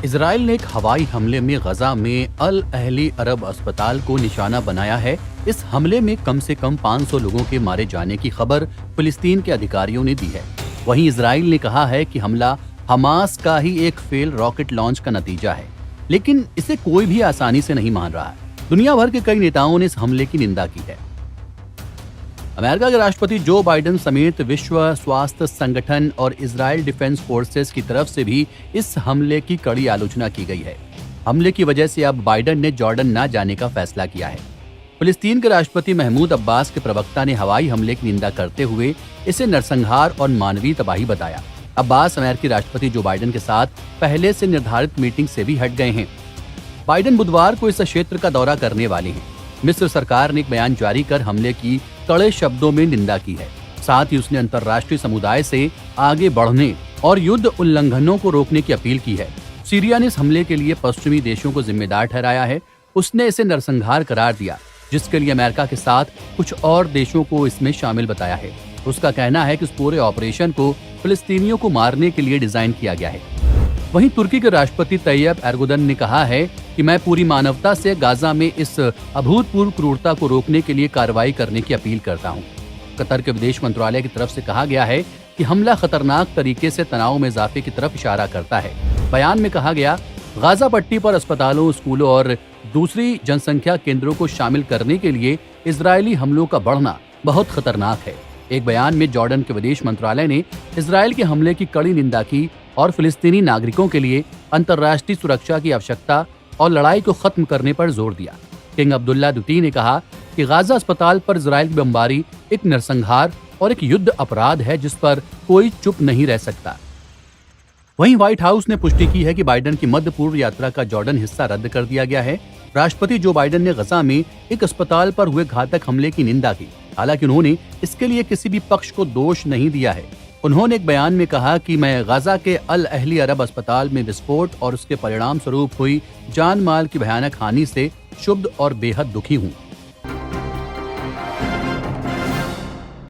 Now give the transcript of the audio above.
Israel ने एक हवाई हमले में गजा में अल अहली अरब अस्पताल को निशाना बनाया है। इस हमले में कम से कम 500 लोगों के मारे जाने की खबर फिलिस्तीन के अधिकारियों ने दी है। वहीं इजराइल ने कहा है कि हमला हमास का ही एक फेल रॉकेट लॉन्च का नतीजा है, लेकिन इसे कोई भी आसानी से नहीं मान रहा है। दुनिया भर के कई नेताओं ने इस हमले की निंदा की है। अमेरिका के राष्ट्रपति जो बाइडेन समेत विश्व स्वास्थ्य संगठन और इजराइल डिफेंस फोर्सेस की तरफ से भी इस हमले की कड़ी आलोचना की गई है। हमले की वजह से अब बाइडेन ने जॉर्डन न जाने का फैसला किया है। फिलिस्तीन के राष्ट्रपति महमूद अब्बास के प्रवक्ता ने हवाई हमले की निंदा करते हुए इसे नरसंहार और मानवीय तबाही बताया। अब्बास अमेरिकी राष्ट्रपति जो बाइडेन के साथ पहले से निर्धारित मीटिंग से भी हट गए हैं। बाइडेन बुधवार को इस क्षेत्र का दौरा करने वाले हैं। मिस्र सरकार ने एक बयान जारी कर हमले की कड़े शब्दों में निंदा की है। साथ ही उसने अंतर्राष्ट्रीय समुदाय से आगे बढ़ने और युद्ध उल्लंघनों को रोकने की अपील की है। सीरिया ने इस हमले के लिए पश्चिमी देशों को जिम्मेदार ठहराया है। उसने इसे नरसंहार करार दिया, जिसके लिए अमेरिका के साथ कुछ और देशों को इसमें शामिल बताया है। उसका कहना है कि इस पूरे ऑपरेशन को फिलिस्तीनियों को मारने के लिए डिजाइन किया गया है। वहीं तुर्की के राष्ट्रपति तैयब एर्दोगन ने कहा है कि मैं पूरी मानवता से गाजा में इस अभूतपूर्व क्रूरता को रोकने के लिए कार्रवाई करने की अपील करता हूं। कतर के विदेश मंत्रालय की तरफ से कहा गया है कि हमला खतरनाक तरीके से तनाव में इजाफे की तरफ इशारा करता है। बयान में कहा गया, गाजा पट्टी पर अस्पतालों, स्कूलों और दूसरी जनसंख्या केंद्रों को शामिल करने के लिए इजरायली हमलों का बढ़ना बहुत खतरनाक है। एक बयान में जॉर्डन के विदेश मंत्रालय ने इजरायल के हमले की कड़ी निंदा की और फिलिस्तीनी नागरिकों के लिए अंतर्राष्ट्रीय सुरक्षा की आवश्यकता और लड़ाई को खत्म करने पर जोर दिया। किंग अब्दुल्ला द्वितीय ने कहा कि गाजा अस्पताल पर इजरायल की बमबारी एक नरसंहार और एक युद्ध अपराध है, जिस पर कोई चुप नहीं रह सकता। वहीं व्हाइट हाउस ने पुष्टि की है कि बाइडेन की मध्य पूर्व यात्रा का जॉर्डन हिस्सा रद्द कर दिया गया है। राष्ट्रपति जो बाइडेन ने गजा में एक अस्पताल पर हुए घातक हमले की निंदा की। हालांकि उन्होंने इसके लिए किसी भी पक्ष को दोष नहीं दिया है। उन्होंने एक बयान में कहा कि मैं गाजा के अल अहली अरब अस्पताल में विस्फोट और उसके परिणाम स्वरूप हुई जान माल की भयानक हानि से क्षुब्ध और बेहद दुखी हूँ।